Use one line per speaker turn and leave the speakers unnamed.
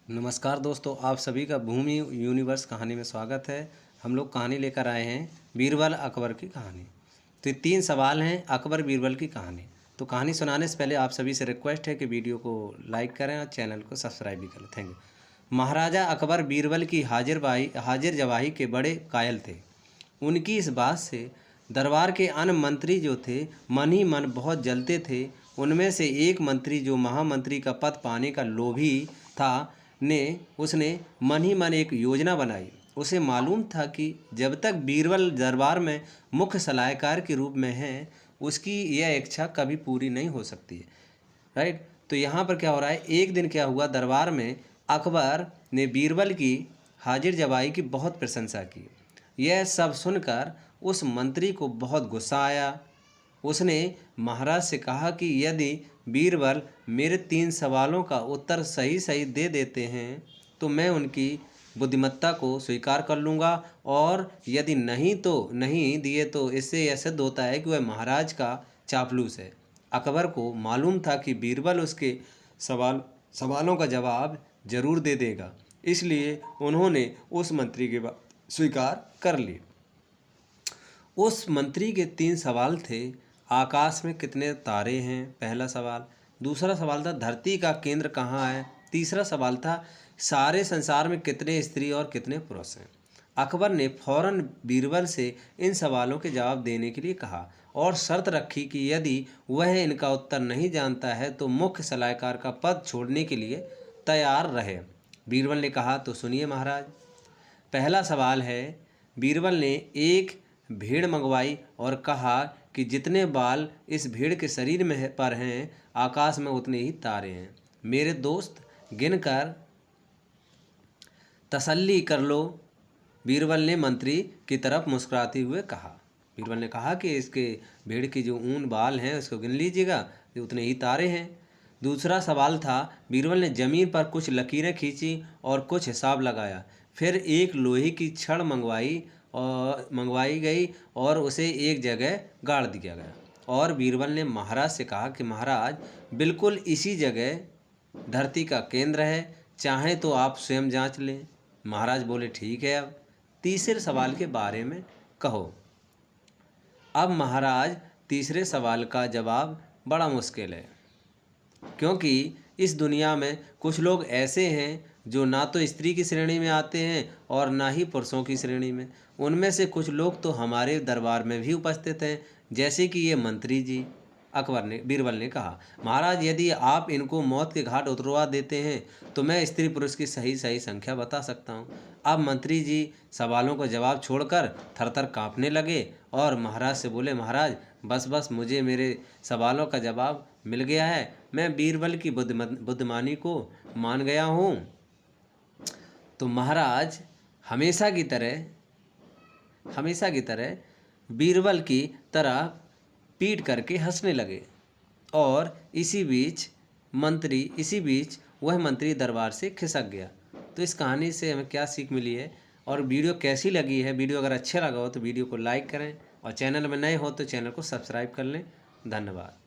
नमस्कार दोस्तों, आप सभी का भूमि यूनिवर्स कहानी में स्वागत है। हम लोग कहानी लेकर आए हैं बीरबल अकबर की कहानी। तो ये 3 सवाल हैं अकबर बीरबल की कहानी। तो कहानी सुनाने से पहले आप सभी से रिक्वेस्ट है कि वीडियो को लाइक करें और चैनल को सब्सक्राइब भी करें। Thank you. महाराजा अकबर बीरबल की हाजिर जवाही के बड़े कायल थे। उनकी इस बात से दरबार के अन्य मंत्री जो थे मन ही मन बहुत जलते थे। उनमें से एक मंत्री जो महामंत्री का पद पाने का लोभी था उसने मन ही मन एक योजना बनाई। उसे मालूम था कि जब तक बीरबल दरबार में मुख्य सलाहकार के रूप में है उसकी यह इच्छा कभी पूरी नहीं हो सकती है। राइट। तो यहाँ पर क्या हो रहा है, एक दिन क्या हुआ, दरबार में अकबर ने बीरबल की हाजिर जवाई की बहुत प्रशंसा की। यह सब सुनकर उस मंत्री को बहुत गुस्सा आया। उसने महाराज से कहा कि यदि बीरबल मेरे 3 सवालों का उत्तर सही सही दे देते हैं तो मैं उनकी बुद्धिमत्ता को स्वीकार कर लूँगा, और यदि नहीं दिए तो इससे यह सिद्ध होता है कि वह महाराज का चापलूस है। अकबर को मालूम था कि बीरबल उसके सवालों का जवाब जरूर दे देगा, इसलिए उन्होंने उस मंत्री की बात स्वीकार कर ली। उस मंत्री के 3 सवाल थे। आकाश में कितने तारे हैं, पहला सवाल। दूसरा सवाल था धरती का केंद्र कहाँ है। तीसरा सवाल था सारे संसार में कितने स्त्री और कितने पुरुष हैं। अकबर ने फौरन बीरबल से इन सवालों के जवाब देने के लिए कहा और शर्त रखी कि यदि वह इनका उत्तर नहीं जानता है तो मुख्य सलाहकार का पद छोड़ने के लिए तैयार रहे। बीरबल ने कहा, तो सुनिए महाराज। पहला सवाल है, बीरबल ने एक भेड़ मंगवाई और कहा कि जितने बाल इस भेड़ के शरीर में पर हैं आकाश में उतने ही तारे हैं। मेरे दोस्त गिनकर तसल्ली कर लो। बीरबल ने मंत्री की तरफ मुस्कुराते हुए कहा। बीरबल ने कहा कि इसके भेड़ के जो ऊन बाल हैं उसको गिन लीजिएगा, उतने ही तारे हैं। दूसरा सवाल था, बीरबल ने ज़मीन पर कुछ लकीरें खींची और कुछ हिसाब लगाया। फिर एक लोहे की छड़ मंगवाई गई और उसे एक जगह गाड़ दिया गया, और बीरबल ने महाराज से कहा कि महाराज बिल्कुल इसी जगह धरती का केंद्र है, चाहें तो आप स्वयं जांच लें। महाराज बोले, ठीक है। अब तीसरे सवाल के बारे में कहो। अब महाराज तीसरे सवाल का जवाब बड़ा मुश्किल है, क्योंकि इस दुनिया में कुछ लोग ऐसे हैं जो ना तो स्त्री की श्रेणी में आते हैं और ना ही पुरुषों की श्रेणी में। उनमें से कुछ लोग तो हमारे दरबार में भी उपस्थित हैं, जैसे कि ये मंत्री जी। बीरबल ने कहा, महाराज यदि आप इनको मौत के घाट उतरवा देते हैं तो मैं स्त्री पुरुष की सही सही संख्या बता सकता हूँ। अब मंत्री जी सवालों का जवाब छोड़कर थरथर काँपने लगे और महाराज से बोले, महाराज बस मुझे मेरे सवालों का जवाब मिल गया है। मैं बीरबल की बुद्धिमानी को मान गया हूँ। तो महाराज हमेशा की तरह बीरबल की तरह पीट करके हंसने लगे, और इसी बीच वह मंत्री दरबार से खिसक गया। तो इस कहानी से हमें क्या सीख मिली है और वीडियो कैसी लगी है? वीडियो अगर अच्छा लगा हो तो वीडियो को लाइक करें और चैनल में नए हो तो चैनल को सब्सक्राइब कर लें। धन्यवाद।